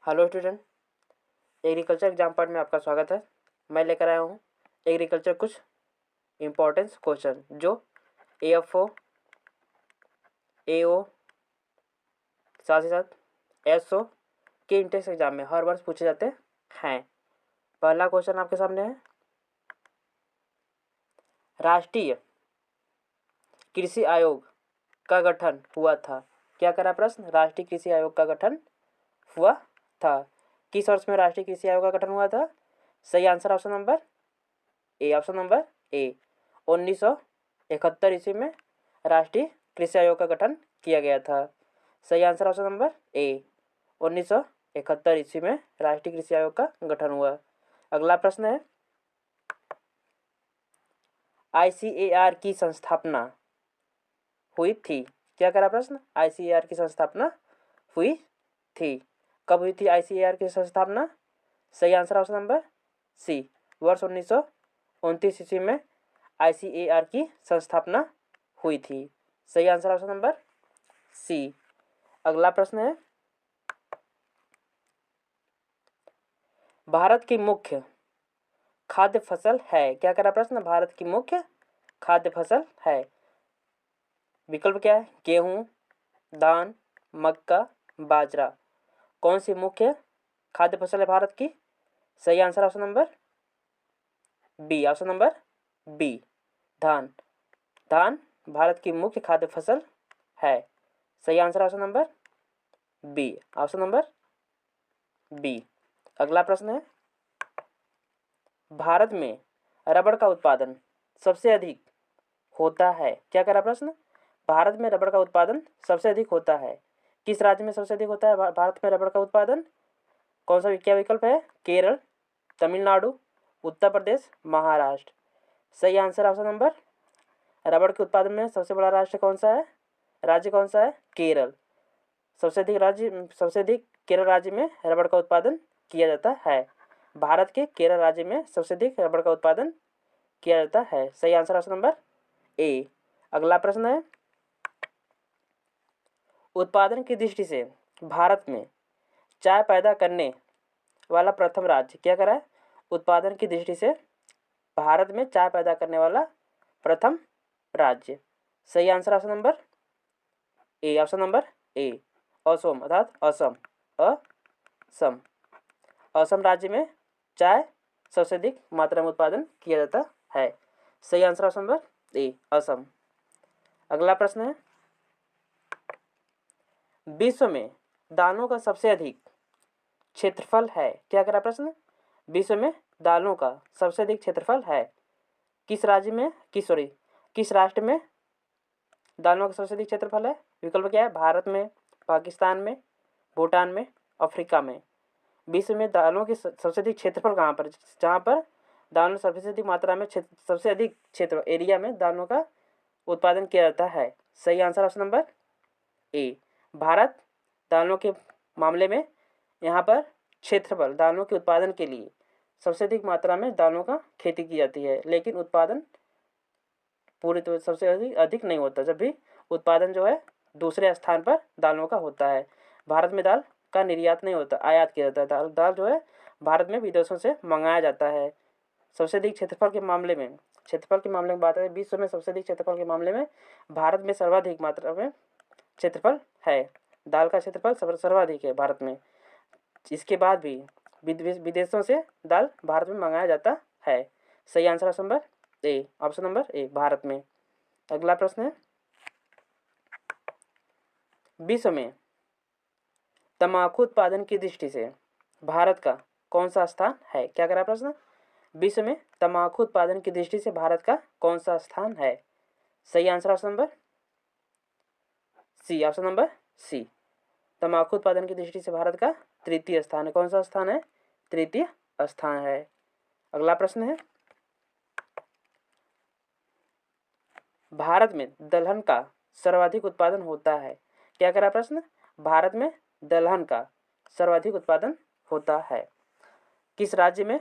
Hello student, agriculture exam part में आपका स्वागत है। मैं लेकर आया हूँ एग्रीकल्चर कुछ इम्पोर्टेंस क्वेश्चन जो AFO, AO साथ ही साथ SO के इंट्रेंस एग्जाम में हर वर्ष पूछे जाते हैं। पहला क्वेश्चन आपके सामने है, राष्ट्रीय कृषि आयोग का गठन हुआ था। क्या करा प्रश्न? राष्ट्रीय कृषि आयोग का गठन हुआ था। किस वर्ष में राष्ट्रीय कृषि आयोग का गठन हुआ था? सही answer option number A. Option number ए, 1971 ईस्वी में राष्ट्रीय कृषि आयोग का गठन किया गया था। सही आंसर ऑप्शन नंबर ए, 1971 ईस्वी में राष्ट्रीय कृषि आयोग का गठन हुआ। अगला प्रश्न है, ICAR की संस्थापना हुई थी। क्या करा प्रश्न? ICAR की संस्थापना हुई थी। कब हुई थी ICAR की संस्थापना? सही आंसर ऑप्शन नंबर सी, वर्ष 1929 ईस्वी में ICAR की संस्थापना हुई थी। सही आंसर ऑप्शन नंबर सी। अगला प्रश्न है, भारत की मुख्य खाद्य फसल है। क्या करा प्रश्न? भारत की मुख्य खाद्य फसल है। विकल्प क्या है? गेहूं, धान, मक्का, बाजरा। कौन सी मुख्य खाद्य फसल है भारत की? सही answer option number B. Option number B, धान। धान भारत की मुख्य खाद्य फसल है। सही answer option number B. Option number B. अगला प्रश्न है, भारत में रबड़ का उत्पादन सबसे अधिक होता है। क्या करा प्रश्न? भारत में रबड़ का उत्पादन सबसे अधिक होता है। किस राज्य में सबसे अधिक होता है भारत में रबड़ का उत्पादन? कौन सा क्या विकल्प है? केरल, तमिलनाडु, उत्तर प्रदेश, महाराष्ट्र। सही आंसर ऑप्शन नंबर, रबड़ के उत्पादन में सबसे बड़ा राष्ट्र कौन सा है? राज्य कौन सा है? केरल। सबसे अधिक केरल राज्य में रबड़ का उत्पादन किया जाता है। भारत के केरल राज्य में सबसे अधिक रबड़ का उत्पादन किया जाता है। सही आंसर ऑप्शन नंबर ए। अगला प्रश्न है, उत्पादन की दृष्टि से भारत में चाय पैदा करने वाला प्रथम राज्य। क्या करा है? उत्पादन की दृष्टि से भारत में चाय पैदा करने वाला प्रथम राज्य। सही answer option number A. Option number ए, असम अर्थात असम। असम असम राज्य में चाय सबसे अधिक मात्रा में उत्पादन किया जाता है। सही आंसर ऑप्शन नंबर ए, असम। अगला प्रश्न है, विश्व में दालों का सबसे अधिक क्षेत्रफल है। क्या करा प्रश्न? विश्व में दालों का सबसे अधिक क्षेत्रफल है। किस राज्य में किस राष्ट्र में दालों का सबसे अधिक क्षेत्रफल है? विकल्प क्या है? भारत में, पाकिस्तान में, भूटान में, अफ्रीका में। विश्व में दालों की सबसे अधिक क्षेत्रफल कहाँ पर, जहाँ पर दालों सबसे अधिक मात्रा में सबसे अधिक क्षेत्र एरिया में दालों का उत्पादन किया जाता है। सही आंसर ऑप्शन नंबर ए, भारत। दालों के मामले में यहाँ पर क्षेत्रफल दालों के उत्पादन के लिए सबसे अधिक मात्रा में दालों का खेती की जाती है, लेकिन उत्पादन पूरे तो सबसे अधिक नहीं होता। जब भी उत्पादन जो है दूसरे स्थान पर दालों का होता है। भारत में दाल का निर्यात नहीं होता, आयात किया जाता है। दाल जो है भारत में विदेशों से मंगाया जाता है। सबसे अधिक क्षेत्रफल के मामले में बात करें, विश्व में सबसे अधिक क्षेत्रफल के मामले में भारत में सर्वाधिक मात्रा में क्षेत्रफल है। दाल का क्षेत्रफल सर्वाधिक है भारत में। इसके बाद भी विदेशों से दाल भारत में मंगाया जाता है। सही answer option number A. Option number ए, भारत में। अगला प्रश्न है, विश्व में तंबाकू उत्पादन की दृष्टि से भारत का कौन सा स्थान है? क्या करा प्रश्न? विश्व में तंबाकू उत्पादन की दृष्टि से भारत का कौन सा स्थान है? सही answer option number C. Option number C, तंबाकू उत्पादन की दृष्टि से भारत का तृतीय स्थान है। कौन सा स्थान है? तृतीय स्थान है। अगला प्रश्न है, भारत में दलहन का सर्वाधिक उत्पादन होता है। क्या करा प्रश्न? भारत में दलहन का सर्वाधिक उत्पादन होता है। किस राज्य में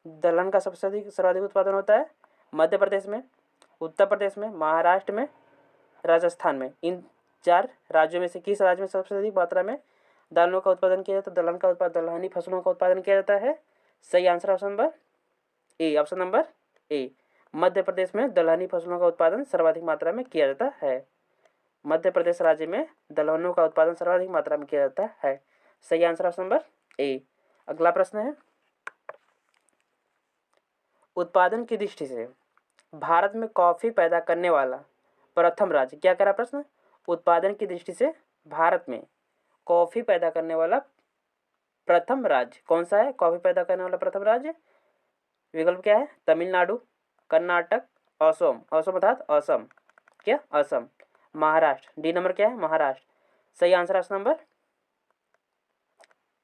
दलहन का सर्वाधिक उत्पादन होता है? मध्य प्रदेश में, उत्तर प्रदेश में, महाराष्ट्र में, राजस्थान में। इन 4 राज्यों में से किस राज्य में सबसे अधिक मात्रा में दालों का उत्पादन किया जाता है, दलहन का उत्पादन, दलहनी फसलों का उत्पादन किया जाता है। सही answer option number A, option number A. Madhya Pradesh में दलहनी फसलों का उत्पादन सर्वाधिक मात्रा में किया जाता है। मध्य प्रदेश राज्य में दलहनों का उत्पादन सर्वाधिक मात्रा में किया जाता है। सही आंसर ऑप्शन नंबर ए। अगला प्रश्न है, उत्पादन की दृष्टि से भारत में कॉफी पैदा करने वाला प्रथम राज्य, क्या कह रहा प्रश्न, उत्पादन की दृष्टि से भारत में कॉफी पैदा करने वाला प्रथम राज्य कौन सा है? कॉफी पैदा करने वाला प्रथम राज्य, विकल्प क्या है? तमिलनाडु, कर्नाटक, असम, असम अर्थात असम, क्या असम, महाराष्ट्र। डी नंबर क्या है? महाराष्ट्र। सही answer option number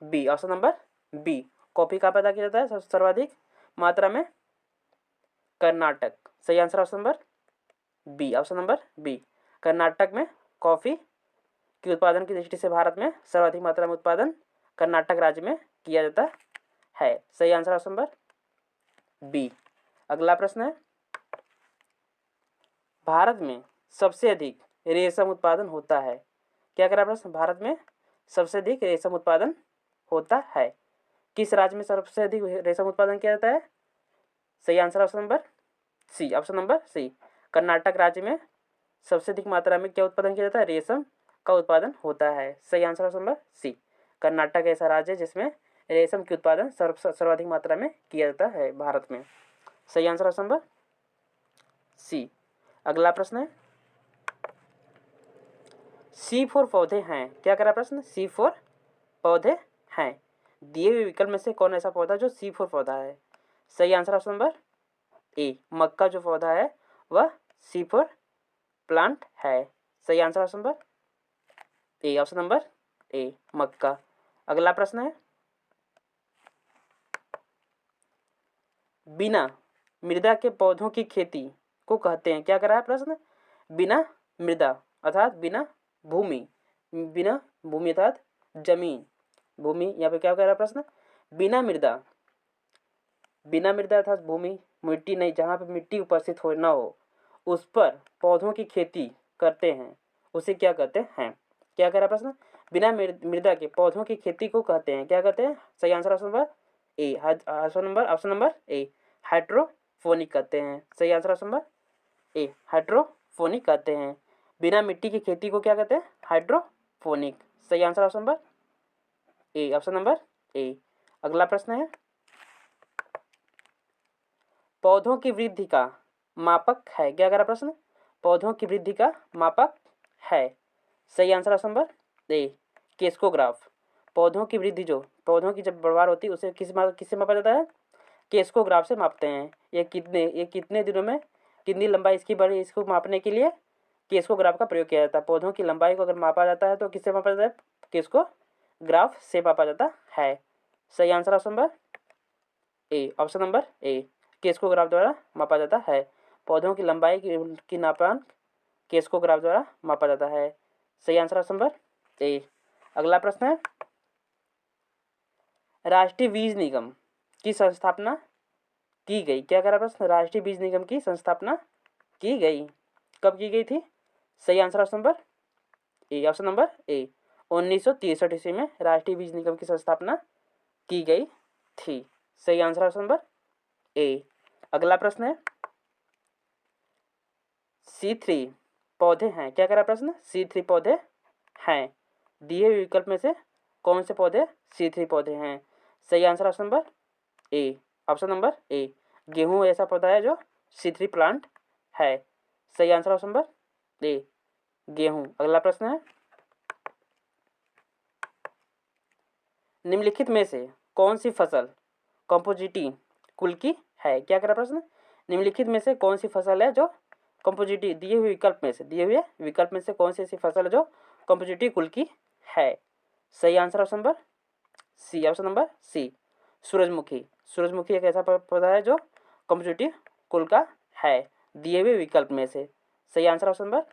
B, option number B. Coffee कहाँ पैदा किया जाता है सर्वाधिक मात्रा में? कर्नाटक। सही answer option number B, option number B. Karnataka में कॉफी के उत्पादन की दृष्टि से भारत में सर्वाधिक मात्रा में उत्पादन कर्नाटक राज्य में किया जाता है। सही आंसर ऑप्शन नंबर बी। अगला प्रश्न है, भारत में सबसे अधिक रेशम उत्पादन होता है, क्या कह रहा प्रश्न, भारत में सबसे अधिक रेशम उत्पादन होता है, किस राज्य में सबसे अधिक रेशम उत्पादन किया जाता है? सही answer option number C, option number C. Karnataka राज्य में सबसे अधिक मात्रा में क्या उत्पादन किया जाता है? रेशम का उत्पादन होता है। सही answer option number C. Karnataka ऐसा राज्य है जिसमें रेशम के उत्पादन सर्वाधिक मात्रा में किया जाता है भारत में। सही आंसर ऑप्शन नंबर सी। अगला प्रश्न है, C4 पौधे हैं, क्या कह रहा प्रश्न, C4 पौधे हैं, दिए हुए विकल्प में से कौन ऐसा पौधा जो C4 पौधा है? सही आंसर ऑप्शन नंबर ए, मक्का जो पौधा है वह C4 प्लांट है। सही answer option number A, option number A, मक्का। अगला प्रश्न है, बिना मृदा के पौधों की खेती को कहते हैं, क्या कर रहा है प्रश्न, बिना मृदा अर्थात बिना भूमि, बिना भूमि अर्थात जमीन, भूमि यहाँ पे क्या कह रहा है प्रश्न, बिना मृदा, बिना मृदा अर्थात भूमि, मिट्टी नहीं, जहाँ पे मिट्टी उपस्थित हो ना हो उस पर पौधों की खेती करते हैं उसे क्या कहते हैं? क्या कह रहा प्रश्न, बिना मृदा के पौधों की खेती को कहते हैं, क्या कहते हैं? सही answer option number A, option number A, hydroponic कहते हैं। सही आंसर ऑप्शन नंबर ए, हाइड्रोफोनिक कहते हैं। बिना मिट्टी की खेती को क्या कहते हैं? हाइड्रोफोनिक। सही answer option number A, option number ए। अगला प्रश्न है, पौधों की वृद्धि का मापक है, क्या कह रहा प्रश्न, पौधों की वृद्धि का मापक है। सही आंसर ऑप्शन नंबर ए, केस्कोग्राफ। पौधों की वृद्धि, जो पौधों की जब बढ़वार होती है उसे किससे मापा जाता है? केस्कोग्राफ से मापते हैं। ये कितने दिनों में कितनी लंबाई इसकी बढ़ी, इसको मापने के लिए केस्कोग्राफ का प्रयोग किया जाता है। पौधों की लंबाई को अगर मापा जाता है तो किससे मापा जाता है? केस्कोग्राफ से मापा जाता है। सही answer option number A, option number A, crescograph द्वारा मापा जाता है। पौधों की लंबाई की नापांक केस्कोग्राफ द्वारा मापा जाता है। सही आंसर ऑप्शन नंबर ए। अगला प्रश्न है, राष्ट्रीय बीज निगम की स्थापना की गई, क्या कह रहा प्रश्न, राष्ट्रीय बीज निगम की स्थापना की गई, कब की गई थी? सही answer option number A, option number ए, 1963 ईस्वी में राष्ट्रीय बीज निगम की स्थापना की गई थी। सही आंसर ऑप्शन नंबर ए। अगला प्रश्न है, C3 पौधे हैं, क्या कह रहा प्रश्न, C3 पौधे हैं, दिए हुए विकल्प में से कौन से पौधे C3 पौधे हैं? सही answer option number A, option number ए, गेहूं ऐसा पौधा है जो C3 प्लांट है। सही आंसर ऑप्शन नंबर ए, गेहूं। अगला प्रश्न है, निम्नलिखित में से कौन सी फसल कंपोजिटी कुल की है, क्या कह रहा प्रश्न, निम्नलिखित में से कौन सी फसल है जो कंपोजिटी, दिए हुए विकल्प में से कौन सी ऐसी फसल है जो कंपोजिटी कुल की है? सही answer option number C, option number C, सूरजमुखी। सूरजमुखी एक ऐसा पौधा है जो कंपोजिटी कुल का है, दिए हुए विकल्प में से। सही answer option number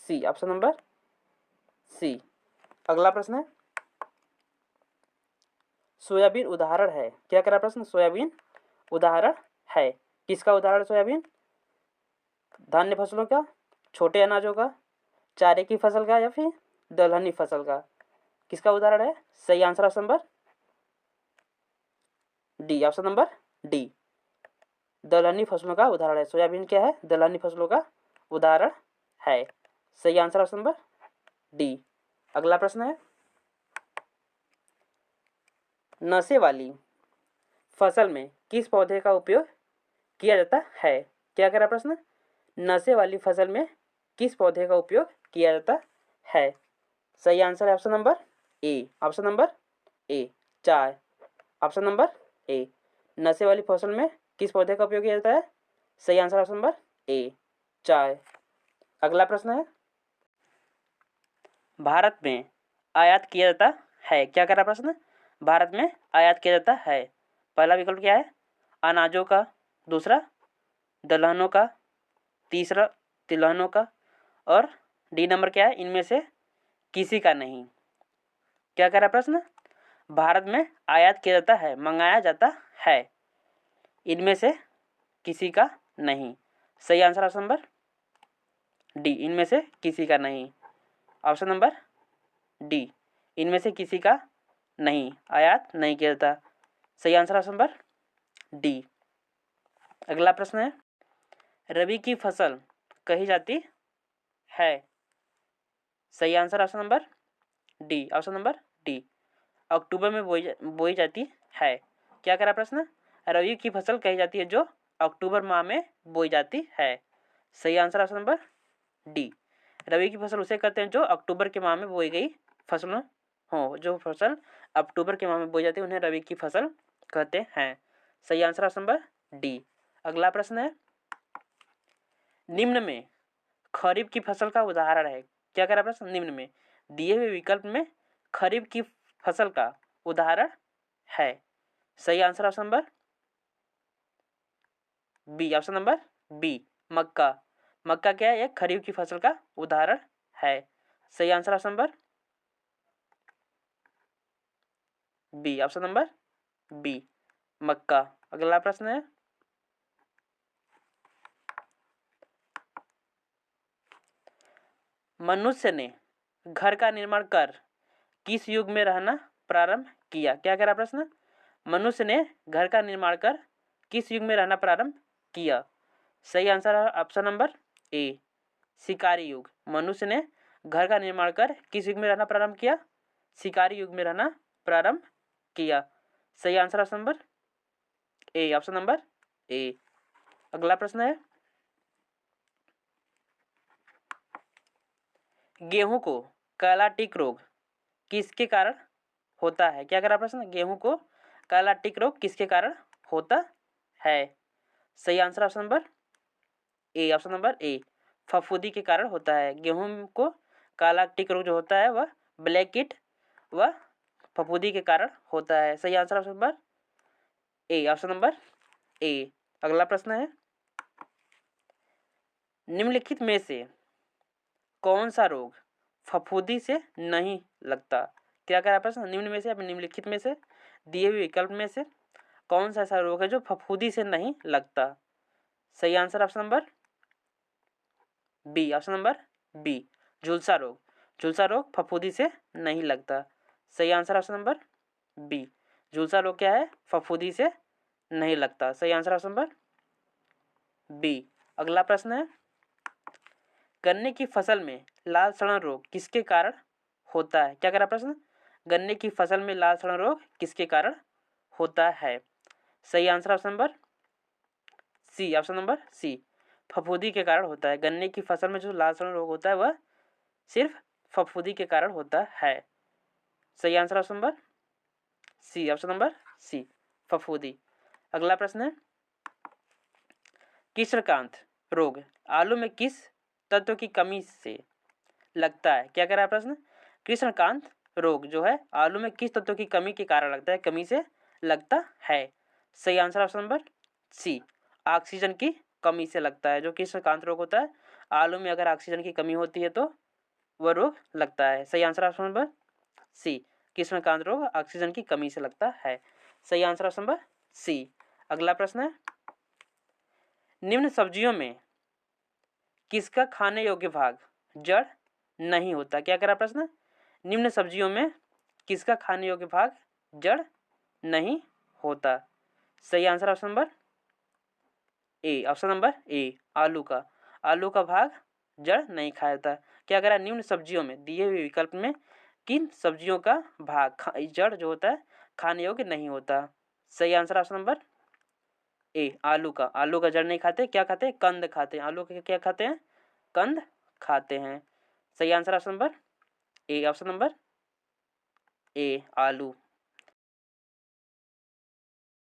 C, option number C. अगला प्रश्न है, सोयाबीन उदाहरण है, क्या कह रहा प्रश्न, सोयाबीन उदाहरण है, किसका उदाहरण सोयाबीन? धान्य फसलों का, छोटे अनाजों का, चारे की फसल का या फिर दलहनी फसल का? किसका उदाहरण है? सही answer option number D, option number D, दलहनी फसलों का उदाहरण है। सोयाबीन क्या है? दलहनी फसलों का उदाहरण है। सही आंसर ऑप्शन नंबर डी। अगला प्रश्न है, नशे वाली फसल में किस पौधे का उपयोग किया जाता है? क्या कह रहा प्रश्न? नशे वाली फसल में किस पौधे का उपयोग किया जाता है? सही आंसर है option number A, option number A, चाय। ऑप्शन नंबर ए, नशे वाली फसल में किस पौधे का उपयोग किया जाता है? सही आंसर ऑप्शन नंबर ए, चाय। अगला प्रश्न है, भारत में आयात किया जाता है। क्या कह रहा प्रश्न? भारत में आयात किया जाता है। पहला विकल्प क्या है? अनाजों का, दूसरा दलहनों का, तीसरा तिलहनों का, और डी नंबर क्या है? इनमें से किसी का नहीं। क्या कह रहा प्रश्न? भारत में आयात किया जाता है, मंगाया जाता है, इनमें से किसी का नहीं। सही आंसर ऑप्शन नंबर डी, इनमें से किसी का नहीं। ऑप्शन नंबर डी, इनमें से किसी का नहीं, आयात नहीं किया जाता। सही आंसर ऑप्शन नंबर डी। अगला प्रश्न है, रबी की फसल कही जाती है। सही answer option number D, option number D, अक्टूबर में बोई जाती है। क्या कह रहा प्रश्न? रबी की फसल कही जाती है जो अक्टूबर माह में बोई जाती है। सही आंसर ऑप्शन नंबर डी, रबी की फसल उसे कहते हैं जो अक्टूबर के माह में बोई गई फसलों हो। जो फसल अक्टूबर के माह में बोई जाती है उन्हें रबी की फसल कहते हैं। सही आंसर ऑप्शन नंबर डी। अगला प्रश्न है, निम्न में खरीफ की फसल का उदाहरण है। क्या कह रहा प्रश्न? निम्न में दिए हुए विकल्प में खरीफ की फसल का उदाहरण है। सही answer option number B, option number B, मक्का। मक्का क्या है? एक खरीफ की फसल का उदाहरण है। सही answer option number B, option number B, मक्का। अगला प्रश्न है, मनुष्य ने घर का निर्माण कर किस युग में रहना प्रारंभ किया? क्या कह रहा प्रश्न? मनुष्य ने घर का निर्माण कर किस युग में रहना प्रारंभ किया? सही आंसर है ऑप्शन नंबर ए, शिकारी युग। मनुष्य ने घर का निर्माण कर किस युग में रहना प्रारंभ किया? शिकारी युग में रहना प्रारंभ किया। सही answer option number A, option number ए। अगला प्रश्न है, गेहूं को काला टिक रोग किसके कारण होता है? क्या करा प्रश्न? गेहूं को काला टिक रोग किसके कारण होता है? सही answer option number A, option number ए, फफूंदी के कारण होता है। गेहूं को काला टिक रोग जो होता है वह ब्लैक किट व फफूंदी के कारण होता है। सही answer option number A, option number ए। अगला प्रश्न है, निम्नलिखित में से कौन सा रोग फफूंदी से नहीं लगता? क्या कह रहा प्रश्न? निम्न में से या निम्नलिखित में से दिए हुए विकल्प में से कौन सा ऐसा रोग है जो फफूंदी से नहीं लगता? सही answer option number B, option number B, झुलसा रोग। झुलसा रोग फफूंदी से नहीं लगता। सही आंसर ऑप्शन नंबर बी, झुलसा रोग क्या है? फफूंदी से नहीं लगता। सही आंसर ऑप्शन नंबर बी। अगला प्रश्न है, गन्ने की फसल में लाल सड़न रोग किसके कारण होता है? क्या कह रहा प्रश्न? गन्ने की फसल में लाल सड़न रोग किसके कारण होता है? सही answer option number C, option number C, फफूंदी के कारण होता है। गन्ने की फसल में जो लाल सड़न रोग होता है वह सिर्फ फफूंदी के कारण होता है। सही answer option number C, option number C, फफूंदी। अगला प्रश्न है, कृष्णकांत रोग आलू में किस तत्व की कमी से लगता है? क्या कह रहा है प्रश्न? कृष्णकांत रोग जो है आलू में किस तत्व की कमी के कारण लगता है? कमी से लगता है। सही answer option number C, oxygen की कमी से लगता है। जो कृष्णकांत रोग होता है आलू में अगर ऑक्सीजन की कमी होती है तो वह रोग लगता है। सही आंसर ऑप्शन नंबर सी, कृष्णकांत रोग ऑक्सीजन की कमी से लगता है। सही आंसर ऑप्शन नंबर सी। अगला प्रश्न है, निम्न सब्जियों में किसका खाने योग्य भाग जड़ नहीं होता? क्या कह रहा प्रश्न? निम्न सब्जियों में किसका खाने योग्य भाग जड़ नहीं होता? सही answer option number A, option number ए, आलू का। आलू का भाग जड़ नहीं खाया जाता। क्या करा, निम्न सब्जियों में दिए हुए विकल्प में किन सब्जियों का भाग जड़ जो होता है खाने योग्य नहीं होता? सही आंसर ऑप्शन नंबर ए, आलू का। आलू का जड़ नहीं खाते, क्या खाते हैं, कंद खाते हैं। आलू के क्या खाते हैं, कंद खाते हैं। सही answer option number A, option number ए, आलू।